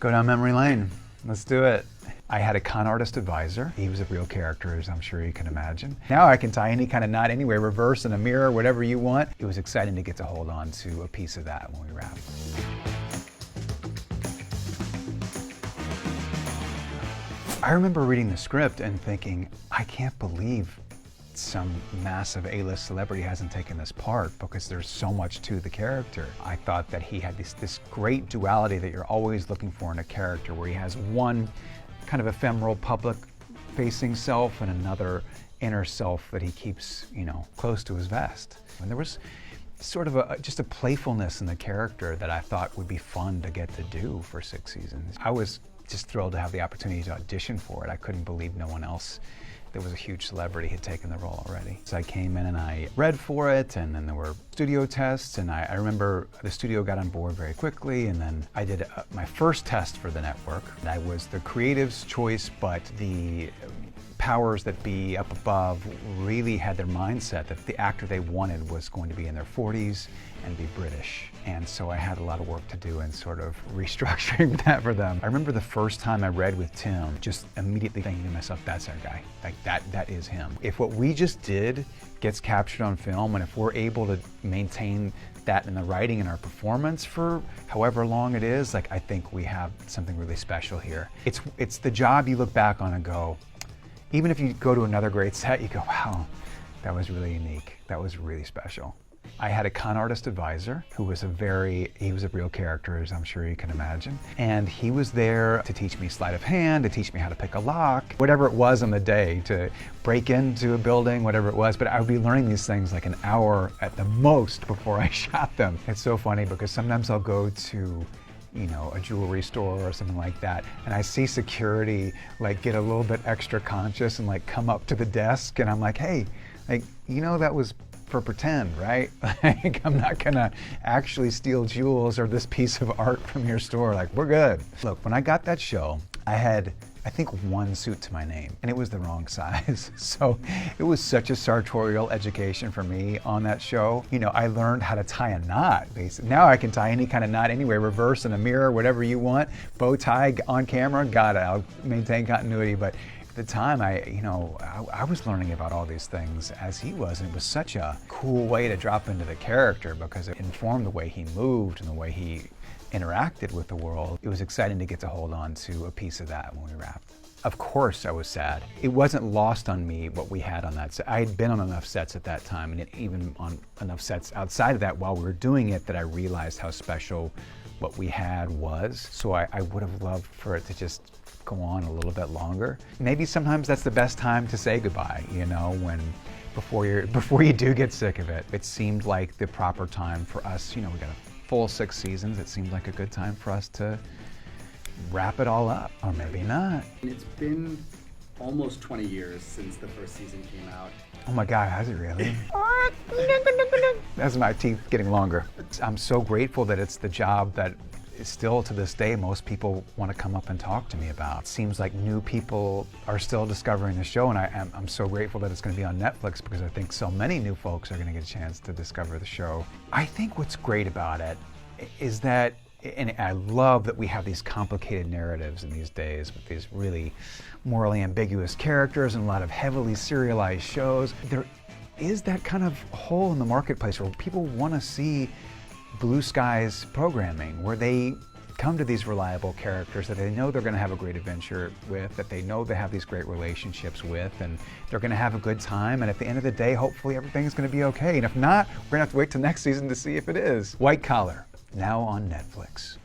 go down memory lane. Let's do it. I had a con artist advisor. He was a real character, as I'm sure you can imagine. Now I can tie any kind of knot anyway, reverse in a mirror, whatever you want. It was exciting to get to hold on to a piece of that when we wrap. I remember reading the script and thinking, I can't believe some massive A-list celebrity hasn't taken this part because there's so much to the character. I thought that he had this great duality that you're always looking for in a character, where he has one kind of ephemeral public-facing self and another inner self that he keeps, close to his vest. And there was sort of just a playfulness in the character that I thought would be fun to get to do for 6 seasons. I was just thrilled to have the opportunity to audition for it. I couldn't believe no one else that was a huge celebrity had taken the role already. So I came in and I read for it, and then there were studio tests, and I remember the studio got on board very quickly, and then I did my first test for the network. I was the creative's choice, but the powers that be up above really had their mindset that the actor they wanted was going to be in their 40s and be British. And so I had a lot of work to do in sort of restructuring that for them. I remember the first time I read with Tim, just immediately thinking to myself, that's our guy. Like that is him. If what we just did gets captured on film, and if we're able to maintain that in the writing and our performance for however long it is, I think we have something really special here. It's the job you look back on and go, even if you go to another great set, you go, wow, that was really unique. That was really special. I had a con artist advisor who was he was a real character, as I'm sure you can imagine. And he was there to teach me sleight of hand, to teach me how to pick a lock, whatever it was on the day, to break into a building, whatever it was. But I would be learning these things like an hour at the most before I shot them. It's so funny because sometimes I'll go to a jewelry store or something like that, and I see security get a little bit extra conscious and come up to the desk, and I'm like, hey, that was for pretend, right? I'm not gonna actually steal jewels or this piece of art from your store. We're good. Look, when I got that show, I had, I think, one suit to my name, and it was the wrong size. So it was such a sartorial education for me on that show. I learned how to tie a knot, basically. Now I can tie any kind of knot anyway, reverse in a mirror, whatever you want, bow tie on camera, got it. I'll maintain continuity. But at the time, I was learning about all these things as he was, and it was such a cool way to drop into the character because it informed the way he moved and the way he interacted with the world. It was exciting to get to hold on to a piece of that when we wrapped. Of course I was sad. It wasn't lost on me what we had on that set. I had been on enough sets at that time, and even on enough sets outside of that while we were doing it, that I realized how special what we had was. So I would have loved for it to just go on a little bit longer. Maybe sometimes that's the best time to say goodbye, before you do get sick of it. It seemed like the proper time for us, we got a full 6 seasons. It seemed like a good time for us to wrap it all up, or maybe not. It's been almost 20 years since the first season came out. Oh my God, has it really? That's my teeth getting longer. I'm so grateful that it's the job that still to this day most people want to come up and talk to me about. It seems like new people are still discovering the show, and I'm so grateful that it's going to be on Netflix because I think so many new folks are going to get a chance to discover the show. I think what's great about it is that, and I love that we have these complicated narratives in these days with these really morally ambiguous characters and a lot of heavily serialized shows. There is that kind of hole in the marketplace where people want to see blue skies programming, where they come to these reliable characters that they know they're going to have a great adventure with, that they know they have these great relationships with, and they're going to have a good time, and at the end of the day, hopefully everything's going to be okay. And if not, we're going to have to wait till next season to see if it is. White Collar, now on Netflix.